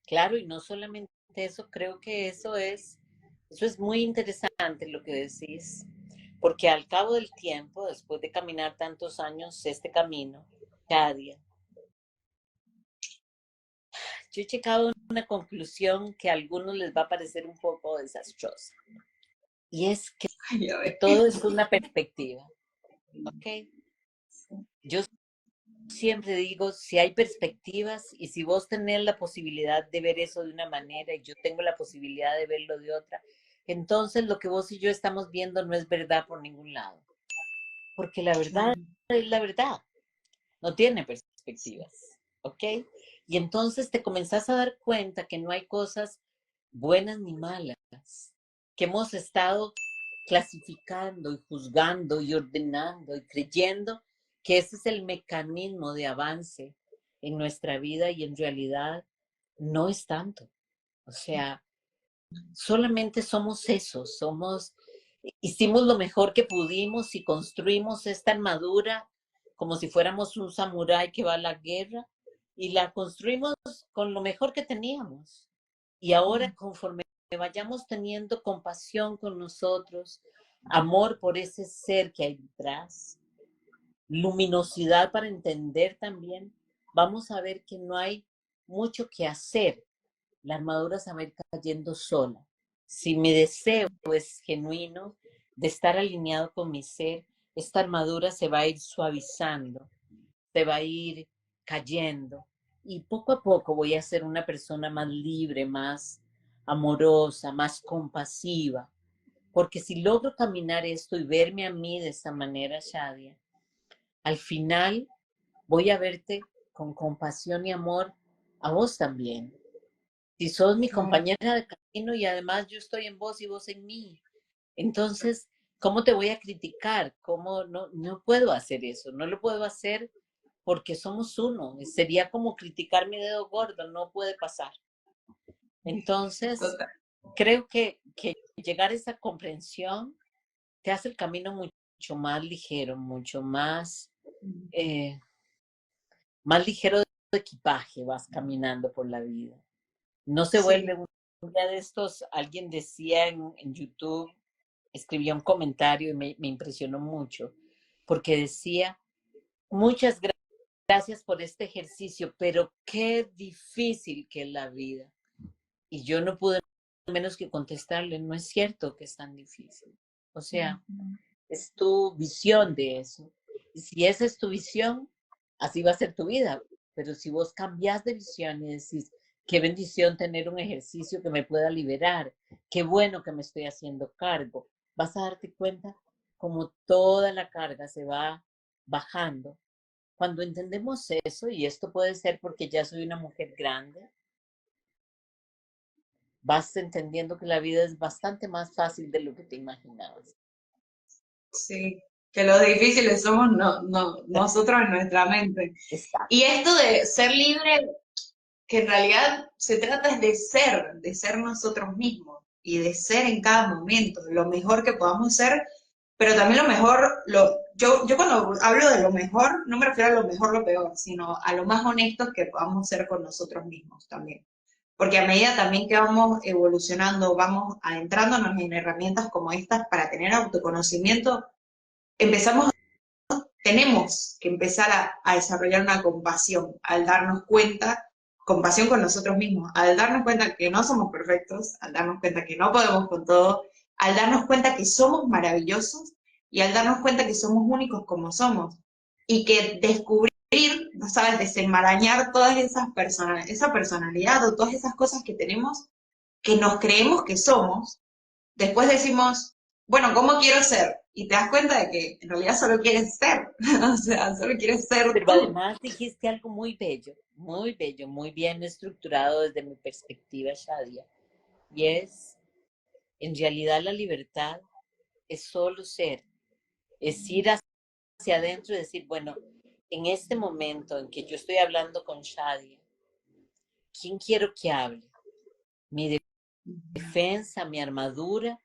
claro, y no solamente eso, creo que eso es muy interesante lo que decís, porque al cabo del tiempo, después de caminar tantos años este camino, cada día, yo he llegado a una conclusión que a algunos les va a parecer un poco desastrosa, y es que Ay, a ver. todo es una perspectiva, ¿ok? Yo siempre digo, si hay perspectivas y si vos tenés la posibilidad de ver eso de una manera y yo tengo la posibilidad de verlo de otra, entonces lo que vos y yo estamos viendo no es verdad por ningún lado, porque la verdad es la verdad, no tiene perspectivas, ¿ok? Y entonces te comenzás a dar cuenta que no hay cosas buenas ni malas, que hemos estado clasificando y juzgando y ordenando y creyendo que ese es el mecanismo de avance en nuestra vida y en realidad no es tanto. O sea, solamente somos eso, hicimos lo mejor que pudimos y construimos esta armadura como si fuéramos un samurái que va a la guerra y la construimos con lo mejor que teníamos. Y ahora conforme vayamos teniendo compasión con nosotros, amor por ese ser que hay detrás, luminosidad para entender también, vamos a ver que no hay mucho que hacer. La armadura se va a ir cayendo sola. Si mi deseo es genuino de estar alineado con mi ser, esta armadura se va a ir suavizando, se va a ir cayendo. Y poco a poco voy a ser una persona más libre, más amorosa, más compasiva. Porque si logro caminar esto y verme a mí de esta manera, Shadia, al final voy a verte con compasión y amor a vos también. Si sos mi Claro. compañera de camino y además yo estoy en vos y vos en mí, entonces, ¿cómo te voy a criticar? ¿Cómo no puedo hacer eso? No lo puedo hacer porque somos uno. Sería como criticar mi dedo gordo, no puede pasar. Entonces, Total. creo que llegar a esa comprensión te hace el camino mucho más ligero, mucho eh, más ligero de equipaje, vas caminando por la vida. No se vuelve Sí, un día de estos, alguien decía en YouTube, escribía un comentario y me impresionó mucho, porque decía, muchas gracias por este ejercicio, pero qué difícil que es la vida. Y yo no pude menos que contestarle, no es cierto que es tan difícil. O sea, es tu visión de eso. Y si esa es tu visión, así va a ser tu vida. Pero si vos cambias de visión y decís, qué bendición tener un ejercicio que me pueda liberar, qué bueno que me estoy haciendo cargo, vas a darte cuenta como toda la carga se va bajando. Cuando entendemos eso, y esto puede ser porque ya soy una mujer grande, vas entendiendo que la vida es bastante más fácil de lo que te imaginabas. sí. Que los difíciles somos nosotros en nuestra mente. Y Exacto. esto de ser libre, que en realidad se trata es de ser nosotros mismos y de ser en cada momento lo mejor que podamos ser, pero también lo mejor, yo cuando hablo de lo mejor, no me refiero a lo mejor, lo peor, sino a lo más honestos que podamos ser con nosotros mismos también. Porque a medida también que vamos evolucionando, vamos adentrándonos en herramientas como estas para tener autoconocimiento, empezamos tenemos que empezar a desarrollar una compasión al darnos cuenta, compasión con nosotros mismos, al darnos cuenta que no somos perfectos, al darnos cuenta que no podemos con todo, al darnos cuenta que somos maravillosos y al darnos cuenta que somos únicos como somos y que descubrir, no sabes, desenmarañar todas esas esa personalidad o todas esas cosas que tenemos que nos creemos que somos, después decimos, bueno, ¿cómo quiero ser? Y te das cuenta de que en realidad solo quieres ser, o sea, solo quieres ser Pero tú. además dijiste algo muy bello, muy bien estructurado desde mi perspectiva, Shadia. Y es, en realidad la libertad es solo ser, es ir hacia adentro y decir, bueno, en este momento en que yo estoy hablando con Shadia, ¿quién quiero que hable? ¿Mi defensa, mi armadura?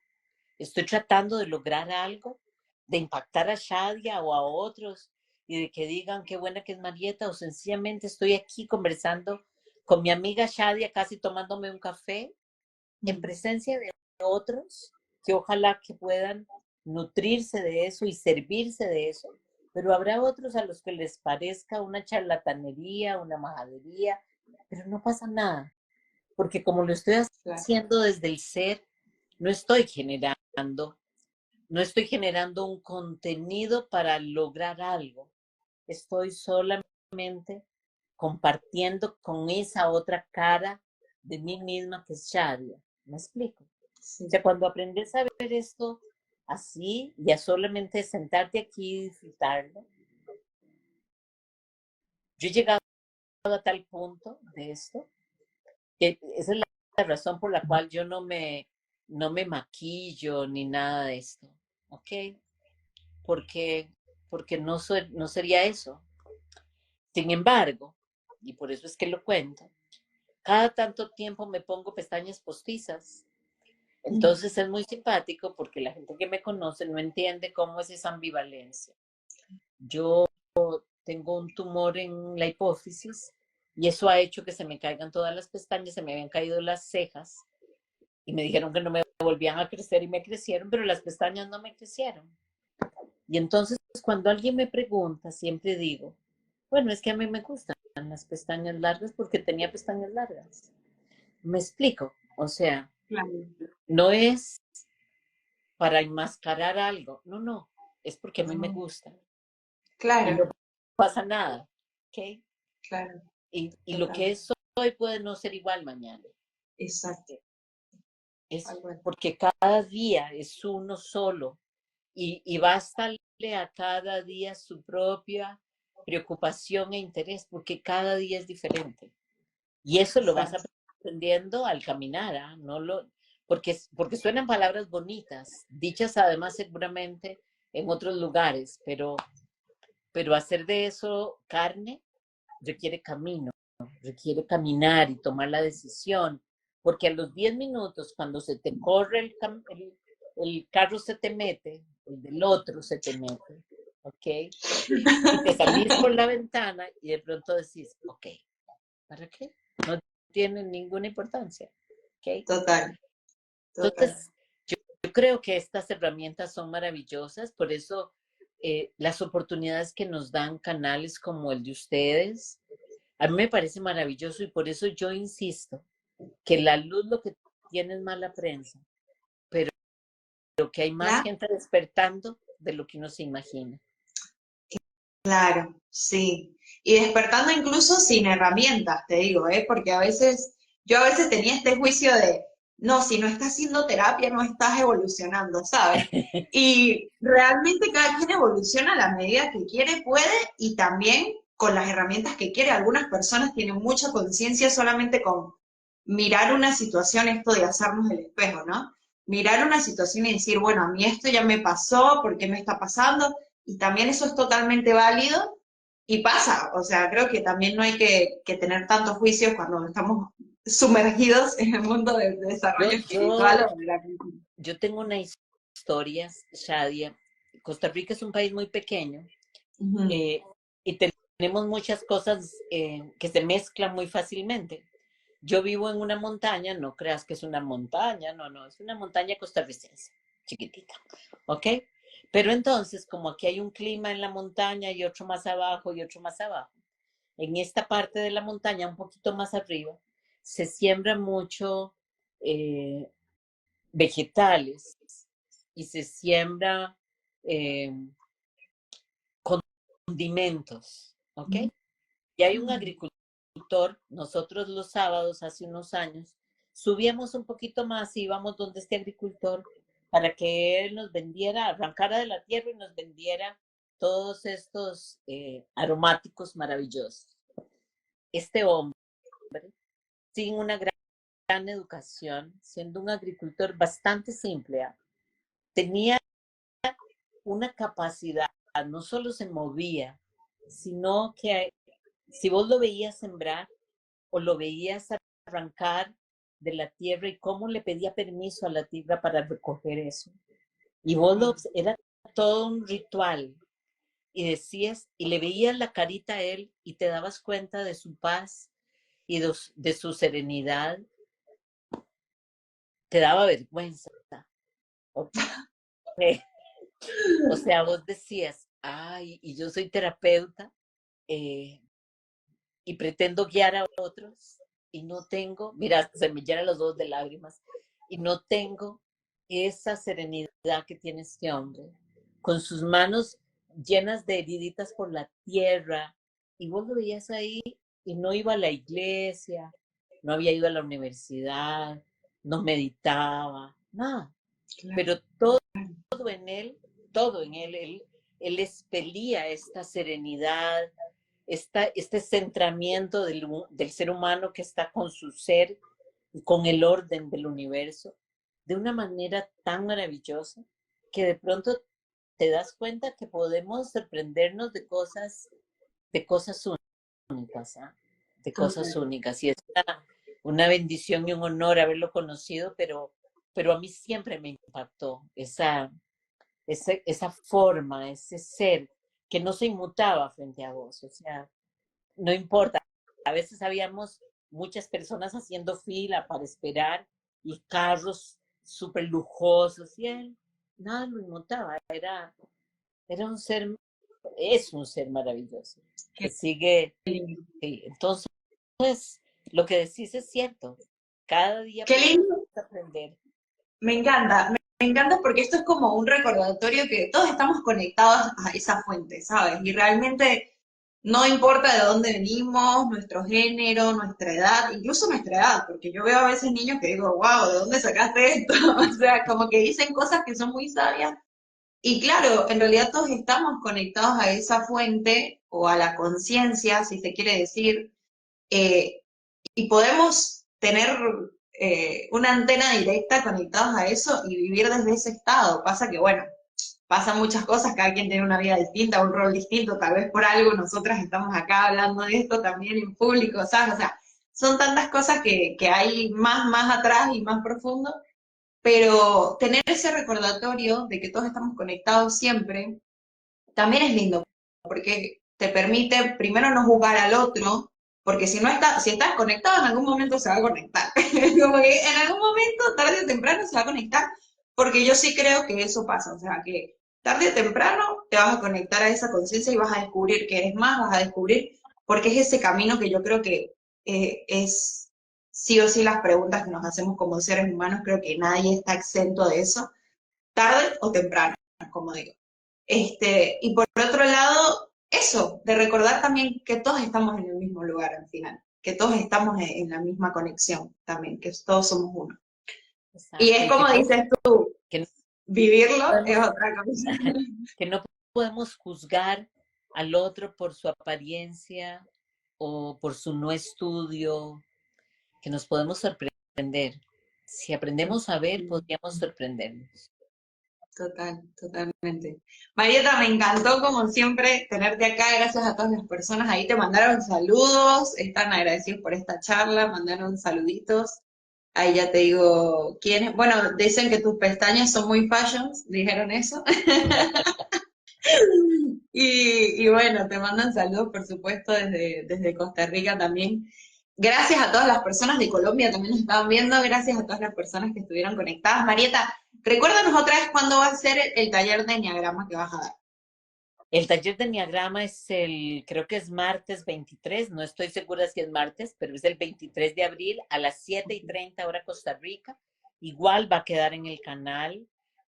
¿Estoy tratando de lograr algo? ¿De impactar a Shadia o a otros? Y de que digan qué buena que es Marieta, o sencillamente estoy aquí conversando con mi amiga Shadia, casi tomándome un café, en presencia de otros, que ojalá que puedan nutrirse de eso y servirse de eso, pero habrá otros a los que les parezca una charlatanería, una majadería, pero no pasa nada, porque como lo estoy Claro, haciendo desde el ser, no estoy no estoy generando un contenido para lograr algo. Estoy solamente compartiendo con esa otra cara de mí misma que es Shadia. ¿Me explico? O sí. sea, cuando aprendes a ver esto así, ya solamente sentarte aquí y disfrutarlo, yo he llegado a tal punto de esto, que esa es la razón por la cual yo no me maquillo ni nada de esto, ¿ok? Porque, porque no sería eso. Sin embargo, y por eso es que lo cuento, cada tanto tiempo me pongo pestañas postizas. Entonces es muy simpático porque la gente que me conoce no entiende cómo es esa ambivalencia. Yo tengo un tumor en la hipófisis y eso ha hecho que se me caigan todas las pestañas, se me habían caído las cejas y me dijeron que no me volvían a crecer y me crecieron, pero las pestañas no me crecieron. Y entonces cuando alguien me pregunta, siempre digo, bueno, es que a mí me gustan las pestañas largas porque tenía pestañas largas. Me explico, o sea, Claro, no es para enmascarar algo, no, es porque a mí me no, gusta y no claro, pasa nada, ¿ok? Claro, Y lo total. que es hoy puede no ser igual mañana. Exacto. Es Tal cual. porque cada día es uno solo y bástale a cada día su propia preocupación e interés, porque cada día es diferente. Y eso lo vas Exacto. aprendiendo al caminar, ¿ah? No porque suenan palabras bonitas, dichas además seguramente en otros lugares, pero hacer de eso carne requiere camino, requiere caminar y tomar la decisión, porque a los 10 minutos, cuando se te corre el carro se te mete, el del otro se te mete, ¿ok? Y te salís por la ventana y de pronto decís, ok, ¿para qué? No tiene ninguna importancia, ¿ok? Total, total. Entonces, yo creo que estas herramientas son maravillosas, por eso las oportunidades que nos dan canales como el de ustedes, a mí me parece maravilloso y por eso yo insisto que la luz lo que tiene es mala prensa, pero que hay más ¿Ya? gente despertando de lo que uno se imagina. Claro, sí. Y despertando incluso sin herramientas, te digo, ¿eh? Porque yo a veces tenía este juicio de, no, si no estás haciendo terapia, no estás evolucionando, ¿sabes? Y realmente cada quien evoluciona a la medida que quiere, puede, y también con las herramientas que quiere. Algunas personas tienen mucha conciencia solamente con mirar una situación, esto de hacernos el espejo, ¿no? Mirar una situación y decir, bueno, a mí esto ya me pasó, ¿por qué me está pasando? Y también eso es totalmente válido y pasa. O sea, creo que también no hay que tener tantos juicios cuando estamos sumergidos en el mundo del Yo, desarrollo espiritual yo, o de la cultura. yo tengo una historia, Shadia. Costa Rica es un país muy pequeño Ujú. eh, y tenemos muchas cosas que se mezclan muy fácilmente. Yo vivo en una montaña, no creas que es una montaña, no, no, es una montaña costarricense, chiquitita, ¿ok? Pero entonces, como aquí hay un clima en la montaña y otro más abajo y otro más abajo, en esta parte de la montaña, un poquito más arriba, se siembra mucho eh, vegetales y se siembra eh, condimentos, ¿ok? Y hay un agricultor, nosotros los sábados, hace unos años, subíamos un poquito más y íbamos donde este agricultor para que él nos vendiera, arrancara de la tierra y nos vendiera todos estos aromáticos maravillosos. Este hombre, sin una gran educación, siendo un agricultor bastante simple, tenía una capacidad, no solo se movía, sino que si vos lo veías sembrar o lo veías arrancar de la tierra y cómo le pedía permiso a la tierra para recoger eso. Y vos era todo un ritual y decías, y le veías la carita a él y te dabas cuenta de su paz y de su serenidad, te daba vergüenza. ¿Ok? O sea, vos decías, ay, y yo soy terapeuta eh, y pretendo guiar a otros y no tengo, mira, se me llenan los ojos de lágrimas, y no tengo esa serenidad que tiene este hombre, con sus manos llenas de heriditas por la tierra, y vos lo veías ahí y no iba a la iglesia, no había ido a la universidad, no meditaba, nada, Claro, pero todo en él, todo en él expelía esta serenidad, este centramiento del ser humano que está con su ser y con el orden del universo de una manera tan maravillosa que de pronto te das cuenta que podemos sorprendernos de cosas únicas, ¿eh? De cosas total. únicas. Y es una bendición y un honor haberlo conocido, pero a mí siempre me impactó esa forma, ese ser que no se inmutaba frente a vos. O sea, no importa. A veces habíamos muchas personas haciendo fila para esperar y carros súper lujosos y él nada lo inmutaba. Era un ser, es un ser maravilloso que Qué sigue. lindo. Sí. Entonces, lo que decís es cierto. Cada día Qué podemos lindo. aprender. Me encanta. Me encanta porque esto es como un recordatorio que todos estamos conectados a esa fuente, ¿sabes? Y realmente No importa de dónde venimos, nuestro género, nuestra edad, incluso nuestra edad, porque yo veo a veces niños que digo, wow, ¿de dónde sacaste esto? O sea, como que dicen cosas que son muy sabias. Y claro, en realidad todos estamos conectados a esa fuente o a la conciencia, si se quiere decir, eh, y podemos tener una antena directa conectados a eso y vivir desde ese estado. Pasa que, bueno, pasan muchas cosas, cada quien tiene una vida distinta, un rol distinto, tal vez por algo nosotras estamos acá hablando de esto también en público, ¿sabes? O sea, son tantas cosas que hay más atrás y más profundo, pero tener ese recordatorio de que todos estamos conectados siempre, también es lindo, porque te permite primero no juzgar al otro, porque si no está, si estás conectado en algún momento se va a conectar. Como que en algún momento, tarde o temprano, se va a conectar, porque yo sí creo que eso pasa, o sea, que tarde o temprano te vas a conectar a esa conciencia y vas a descubrir que eres más, vas a descubrir, porque es ese camino que yo creo que es sí o sí las preguntas que nos hacemos como seres humanos, creo que nadie está exento de eso, tarde o temprano, como digo. Y por otro lado, eso, de recordar también que todos estamos en el mismo lugar al final, que todos estamos en la misma conexión también, que todos somos uno. Y Exacto, es y que como no, dices tú, que no vivirlo es podemos, otra cosa. que no podemos juzgar al otro por su apariencia o por su no estudio, que nos podemos sorprender. Si aprendemos a ver, podríamos sorprendernos. Totalmente. Marieta, me encantó como siempre tenerte acá, gracias a todas las personas. Ahí te mandaron saludos, están agradecidos por esta charla, mandaron saluditos. Ahí ya te digo quiénes. Bueno, dicen que tus pestañas son muy fashions, dijeron eso. Y bueno, te mandan saludos, por supuesto, desde Costa Rica también. Gracias a todas las personas de Colombia también nos estaban viendo, gracias a todas las personas que estuvieron conectadas. Marieta, recuérdanos otra vez cuándo va a ser el taller de enneagrama que vas a dar. El taller de Enneagrama creo que es martes 23, no estoy segura si es martes, pero es el 23 de abril a las 7:30 hora Costa Rica. Igual va a quedar en el canal,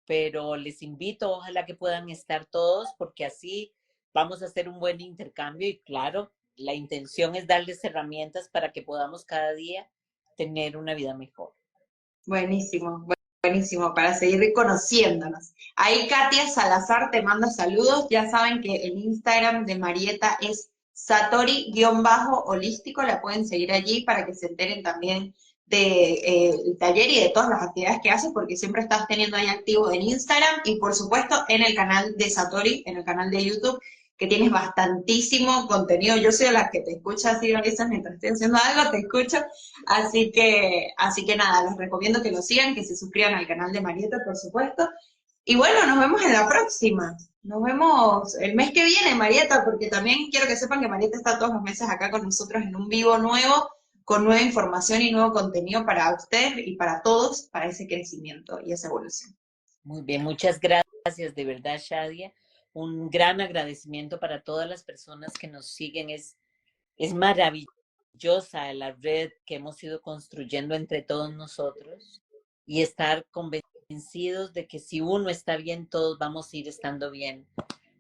pero les invito, ojalá que puedan estar todos, porque así vamos a hacer un buen intercambio y claro, la intención es darles herramientas para que podamos cada día tener una vida mejor. Buenísimo, buenísimo, para seguir conociéndonos. Ahí Katia Salazar te manda saludos. Ya saben que el Instagram de Marieta es Satori-holístico. La pueden seguir allí para que se enteren también del taller y de todas las actividades que hace, porque siempre estás teniendo ahí activo en Instagram y por supuesto en el canal de Satori, en el canal de YouTube, que tienes bastantísimo contenido. Yo soy de las que te escucha así a veces mientras estoy haciendo algo, te escucho. Así que nada, les recomiendo que lo sigan, que se suscriban al canal de Marieta, por supuesto. Y bueno, nos vemos en la próxima. Nos vemos el mes que viene, Marieta, porque también quiero que sepan que Marieta está todos los meses acá con nosotros en un vivo nuevo, con nueva información y nuevo contenido para ustedes y para todos, para ese crecimiento y esa evolución. Muy bien, muchas gracias de verdad, Shadia. Un gran agradecimiento para todas las personas que nos siguen. Es maravillosa la red que hemos ido construyendo entre todos nosotros y estar convencidos de que si uno está bien, todos vamos a ir estando bien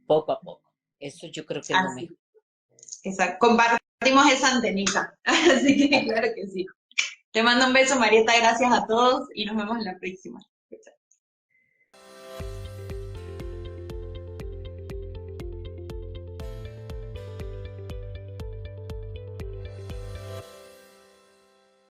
poco a poco. Eso yo creo que es lo Así, mejor. exacto. Compartimos esa antenita. Así que claro que sí. Te mando un beso, Marieta. Gracias a todos y nos vemos en la próxima.